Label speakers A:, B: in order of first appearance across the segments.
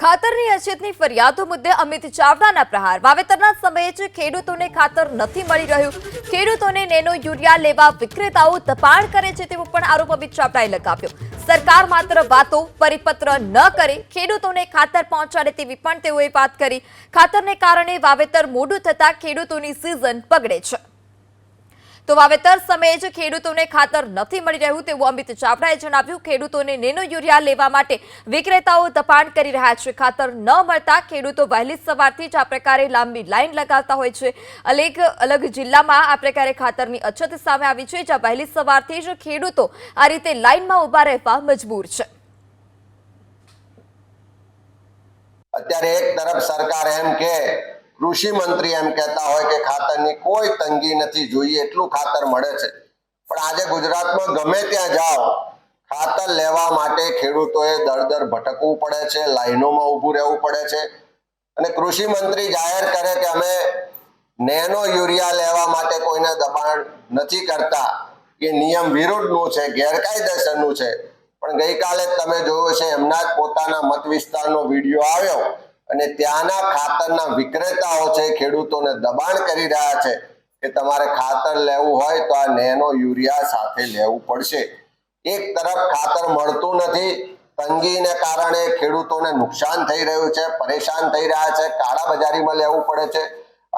A: ખાતરની અછતની ફરિયાદો મુદ્દે અમિત ચાવડાના પ્રહાર। વાવેતરના સમયે જ ખેડૂતોને ખાતર નથી મળી રહ્યું। ખેડૂતોને નેનો યુરિયા લેવા વિક્રેતાઓ દબાણ કરે છે તેવો પણ આરોપ અમિત ચાવડાએ લગાવ્યો। સરકાર માત્ર વાતો પરિપત્ર ન કરે, ખેડૂતોને ખાતર પહોંચાડે તેવી પણ તેઓએ વાત કરી। ખાતરને કારણે વાવેતર મોડું થતા ખેડૂતોની સિઝન બગડે છે। તો વાવેતર સમયે જ ખેડૂતોને ખાતર નથી મળી રહ્યું તેવું અમિત ચાવડાએ જણાવ્યું। ખેડૂતોને નેનો યુરિયા લેવા માટે વિક્રેતાઓ દબાણ કરી રહ્યા છે। ખાતર ન મળતા ખેડૂતો વહેલી સવારથી જ આ પ્રકારે લાંબી લાઈન લગાવતા હોય છે। અલગ જિલ્લામાં આ પ્રકારે ખાતરની અછત સામે આવી છે, જ્યાં વહેલી સવારથી જ ખેડૂતો આ રીતે લાઈનમાં ઊભા રહેવા મજબૂર છે।
B: અત્યારે એક તરફ સરકાર એમ કે કૃષિ મંત્રી એમ કહેતા હોય કે ખાતરની કોઈ તંગી નથી, જોઈએ એટલું ખાતર મળે છે, પણ આજે ગુજરાતમાં ગમે ત્યાં જાઓ ખાતર લેવા માટે ખેડૂતોએ દર ભટકવું પડે છે, લાઈનોમાં ઊભું રહેવું પડે છે। અને કૃષિ મંત્રી જાહેર કરે કે અમે નેનો યુરિયા લેવા માટે કોઈને દબાણ નથી કરતા, એ નિયમ વિરુદ્ધનું છે, ગેરકાયદેસરનું છે। પણ ગઈકાલે તમે જોયું છે એમના જ પોતાના મત વિસ્તારનો વિડીયો આવ્યો અને ત્યાંના ખાતરના વિક્રેતાઓ છે ખેડૂતોને દબાણ કરી રહ્યા છે કે તમારે ખાતર લેવું હોય તો આ નેનો યુરિયા સાથે લેવું પડશે। એક તરફ ખાતર મળતું નથી, તંગીને કારણે ખેડૂતોને નુકસાન થઈ રહ્યું છે, પરેશાન થઈ રહ્યા છે, કાળા બજારીમાં લેવું પડે છે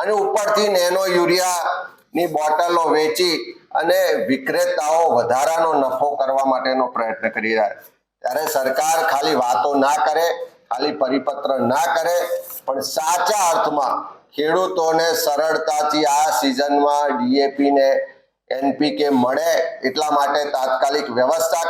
B: અને ઉપરથી નેનો યુરિયાની બોટલો વેચી અને વિક્રેતાઓ વધારાનો નફો કરવા માટેનો પ્રયત્ન કરી રહ્યા છે। ત્યારે સરકાર ખાલી વાતો ના કરે, ખાલી પરિપત્ર ના કરે, પણ સાચા અર્થમાં ખેડૂતોને સરળતાથી આ સિઝનમાં ડીએપી ને એનપીકે મળે એટલા માટે તાત્કાલિક વ્યવસ્થા